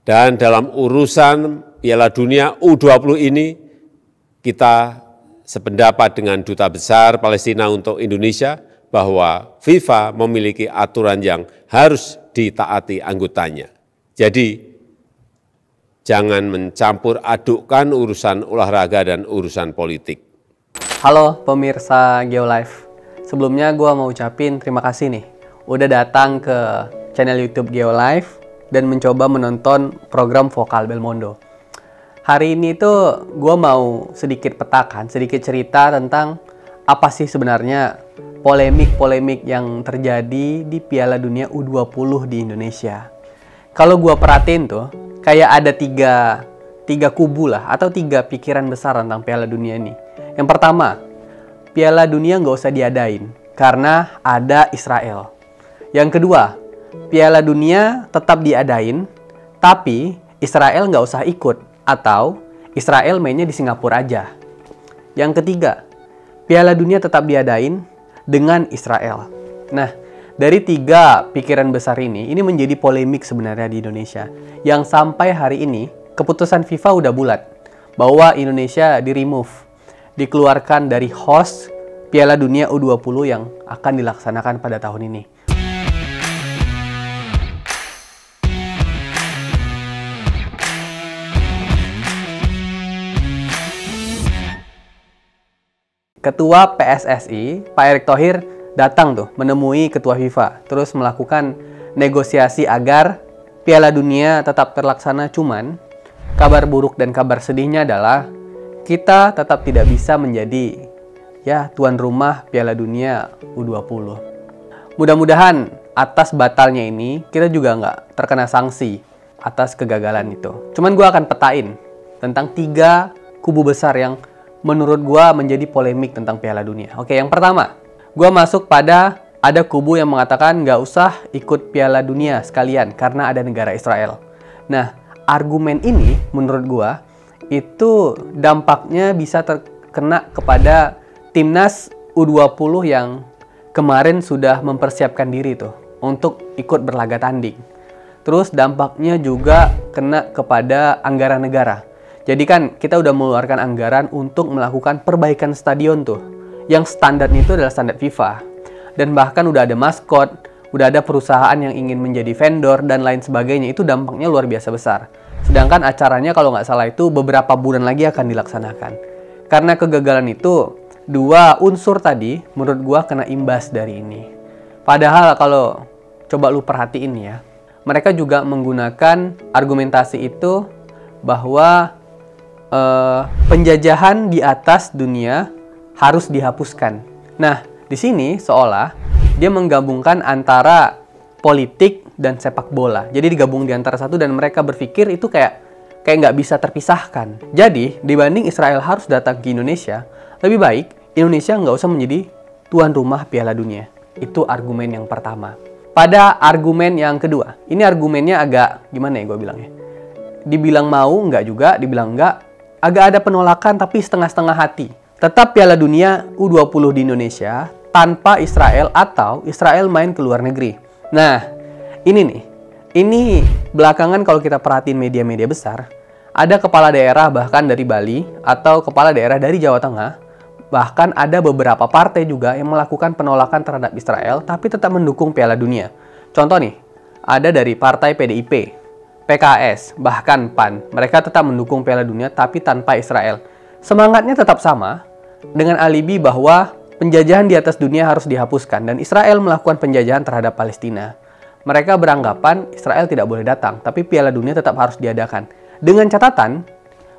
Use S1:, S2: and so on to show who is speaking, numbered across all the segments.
S1: Dan dalam urusan Piala Dunia U20 ini, kita sependapat dengan Duta Besar Palestina untuk Indonesia bahwa FIFA memiliki aturan yang harus ditaati anggotanya. Jadi, jangan mencampur adukkan urusan olahraga dan urusan politik.
S2: Halo pemirsa Geolife, sebelumnya gue mau ucapin terima kasih nih udah datang ke channel YouTube Geolife dan mencoba menonton program Vokal Belmondo. Hari ini tuh gue mau sedikit petakan, sedikit cerita tentang apa sih sebenarnya polemik-polemik yang terjadi di Piala Dunia U20 di Indonesia. Kalau gue perhatiin tuh, kayak ada tiga kubu lah, atau tiga pikiran besar tentang Piala Dunia ini. Yang pertama, Piala Dunia nggak usah diadain, karena ada Israel. Yang kedua, Piala Dunia tetap diadain, tapi Israel nggak usah ikut, atau Israel mainnya di Singapura aja. Yang ketiga, Piala Dunia tetap diadain dengan Israel. Nah, dari tiga pikiran besar ini menjadi polemik sebenarnya di Indonesia. Yang sampai hari ini, keputusan FIFA udah bulat bahwa Indonesia di-remove, dikeluarkan dari host Piala Dunia U20 yang akan dilaksanakan pada tahun ini. Ketua PSSI, Pak Erick Thohir, datang tuh menemui Ketua FIFA, terus melakukan negosiasi agar Piala Dunia tetap terlaksana. Cuman, kabar buruk dan kabar sedihnya adalah kita tetap tidak bisa menjadi tuan rumah Piala Dunia U20. Mudah-mudahan atas batalnya ini kita juga nggak terkena sanksi atas kegagalan itu. Cuman gue akan petain tentang tiga kubu besar yang menurut gue menjadi polemik tentang Piala Dunia. Oke, yang pertama, gue masuk pada ada kubu yang mengatakan nggak usah ikut Piala Dunia sekalian karena ada negara Israel. Nah, argumen ini menurut gue itu dampaknya bisa terkena kepada timnas U20 yang kemarin sudah mempersiapkan diri tuh untuk ikut berlaga tanding. Terus dampaknya juga kena kepada anggaran negara. Jadi kan kita udah mengeluarkan anggaran untuk melakukan perbaikan stadion tuh. Yang standarnya itu adalah standar FIFA. Dan bahkan udah ada maskot, udah ada perusahaan yang ingin menjadi vendor dan lain sebagainya. Itu dampaknya luar biasa besar. Sedangkan acaranya kalau nggak salah itu beberapa bulan lagi akan dilaksanakan. Karena kegagalan itu, dua unsur tadi menurut gua kena imbas dari ini. Padahal kalau coba lu perhatiin ya, mereka juga menggunakan argumentasi itu bahwa penjajahan di atas dunia harus dihapuskan. Nah, di sini seolah dia menggabungkan antara politik dan sepak bola. Jadi digabung di antara satu dan mereka berpikir itu kayak nggak bisa terpisahkan. Jadi dibanding Israel harus datang ke Indonesia, lebih baik Indonesia nggak usah menjadi tuan rumah Piala Dunia. Itu argumen yang pertama. Pada argumen yang kedua, ini argumennya agak gimana ya gue bilangnya? Dibilang mau, nggak juga, dibilang nggak. Agak ada penolakan tapi setengah-setengah hati. Tetap Piala Dunia U20 di Indonesia tanpa Israel atau Israel main ke luar negeri. Nah, ini nih. Ini belakangan kalau kita perhatiin media-media besar, ada kepala daerah bahkan dari Bali atau kepala daerah dari Jawa Tengah, bahkan ada beberapa partai juga yang melakukan penolakan terhadap Israel tapi tetap mendukung Piala Dunia. Contoh nih, ada dari partai PDIP, PKS, bahkan PAN. Mereka tetap mendukung Piala Dunia tapi tanpa Israel. Semangatnya tetap sama, dengan alibi bahwa penjajahan di atas dunia harus dihapuskan dan Israel melakukan penjajahan terhadap Palestina. Mereka beranggapan Israel tidak boleh datang, tapi Piala Dunia tetap harus diadakan. Dengan catatan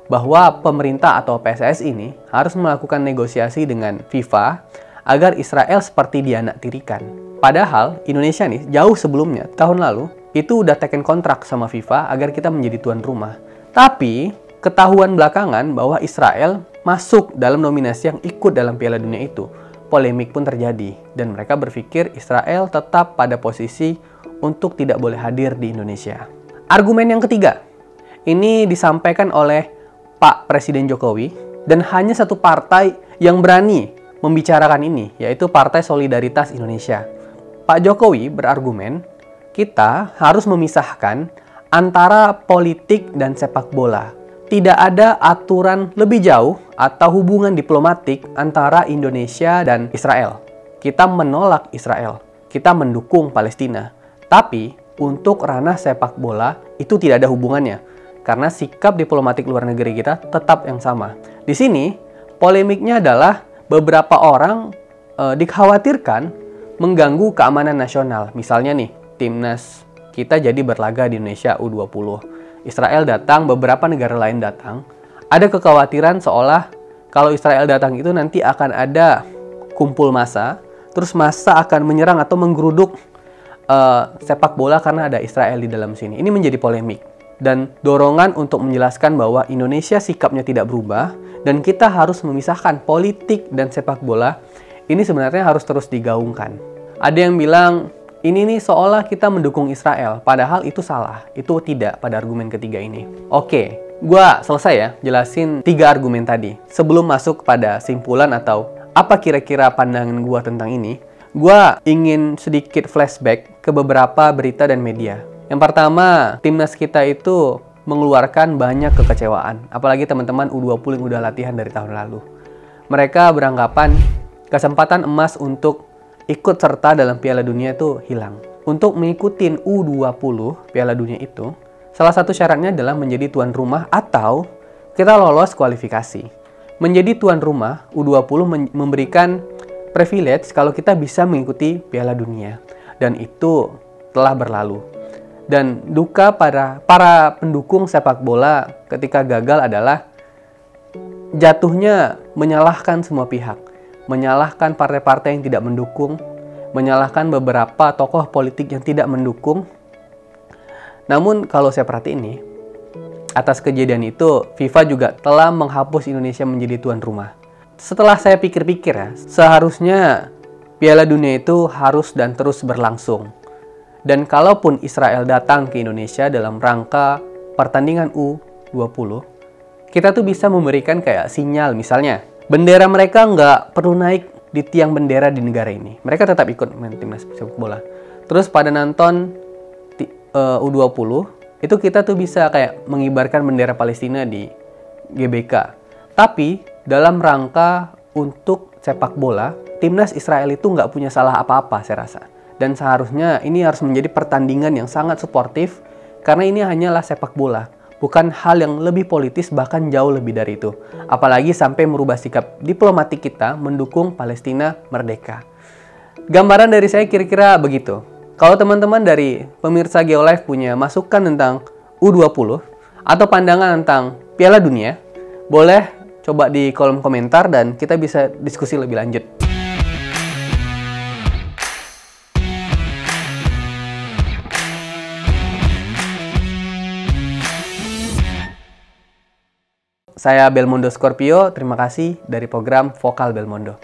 S2: bahwa pemerintah atau PSSI ini harus melakukan negosiasi dengan FIFA agar Israel seperti dianaktirikan. Padahal Indonesia nih jauh sebelumnya, tahun lalu, itu udah taken kontrak sama FIFA agar kita menjadi tuan rumah. Tapi ketahuan belakangan bahwa Israel masuk dalam nominasi yang ikut dalam Piala Dunia itu. Polemik pun terjadi dan mereka berpikir Israel tetap pada posisi untuk tidak boleh hadir di Indonesia. Argumen yang ketiga, ini disampaikan oleh Pak Presiden Jokowi dan hanya satu partai yang berani membicarakan ini, yaitu Partai Solidaritas Indonesia. Pak Jokowi berargumen, kita harus memisahkan antara politik dan sepak bola. Tidak ada aturan lebih jauh atau hubungan diplomatik antara Indonesia dan Israel. Kita menolak Israel, kita mendukung Palestina. Tapi untuk ranah sepak bola itu tidak ada hubungannya, karena sikap diplomatik luar negeri kita tetap yang sama. Di sini polemiknya adalah beberapa orang dikhawatirkan mengganggu keamanan nasional. Misalnya nih, timnas kita jadi berlaga di Indonesia U20. Israel datang, beberapa negara lain datang. Ada kekhawatiran seolah kalau Israel datang itu nanti akan ada kumpul massa, terus massa akan menyerang atau menggeruduk sepak bola karena ada Israel di dalam sini. Ini menjadi polemik. Dan dorongan untuk menjelaskan bahwa Indonesia sikapnya tidak berubah dan kita harus memisahkan politik dan sepak bola, ini sebenarnya harus terus digaungkan. Ada yang bilang, ini nih seolah kita mendukung Israel, padahal itu salah. Itu tidak pada argumen ketiga ini. Oke, gua selesai ya jelasin 3 argumen tadi. Sebelum masuk pada simpulan atau apa kira-kira pandangan gua tentang ini, gua ingin sedikit flashback ke beberapa berita dan media. Yang pertama, timnas kita itu mengeluarkan banyak kekecewaan. Apalagi teman-teman U20 yang udah latihan dari tahun lalu. Mereka beranggapan kesempatan emas untuk ikut serta dalam Piala Dunia itu hilang. Untuk mengikuti U20 Piala Dunia itu, salah satu syaratnya adalah menjadi tuan rumah atau kita lolos kualifikasi. Menjadi tuan rumah U20 memberikan privilege kalau kita bisa mengikuti Piala Dunia. Dan itu telah berlalu. Dan duka para pendukung sepak bola ketika gagal adalah jatuhnya menyalahkan semua pihak. Menyalahkan partai-partai yang tidak mendukung, menyalahkan beberapa tokoh politik yang tidak mendukung. Namun kalau saya perhatiin nih, atas kejadian itu FIFA juga telah menghapus Indonesia menjadi tuan rumah. Setelah saya pikir-pikir ya, seharusnya Piala Dunia itu harus dan terus berlangsung. Dan kalaupun Israel datang ke Indonesia dalam rangka pertandingan U20, kita tuh bisa memberikan kayak sinyal, misalnya bendera mereka nggak perlu naik di tiang bendera di negara ini. Mereka tetap ikut main timnas sepak bola. Terus pada nonton U20, itu kita tuh bisa kayak mengibarkan bendera Palestina di GBK. Tapi dalam rangka untuk sepak bola, timnas Israel itu nggak punya salah apa-apa saya rasa. Dan seharusnya ini harus menjadi pertandingan yang sangat suportif, karena ini hanyalah sepak bola. Bukan hal yang lebih politis, bahkan jauh lebih dari itu. Apalagi sampai merubah sikap diplomatik kita mendukung Palestina merdeka. Gambaran dari saya kira-kira begitu. Kalau teman-teman dari pemirsa Geolive punya masukan tentang U20 atau pandangan tentang Piala Dunia, boleh coba di kolom komentar dan kita bisa diskusi lebih lanjut. Saya Belmondo Scorpio, terima kasih dari program Vokal Belmondo.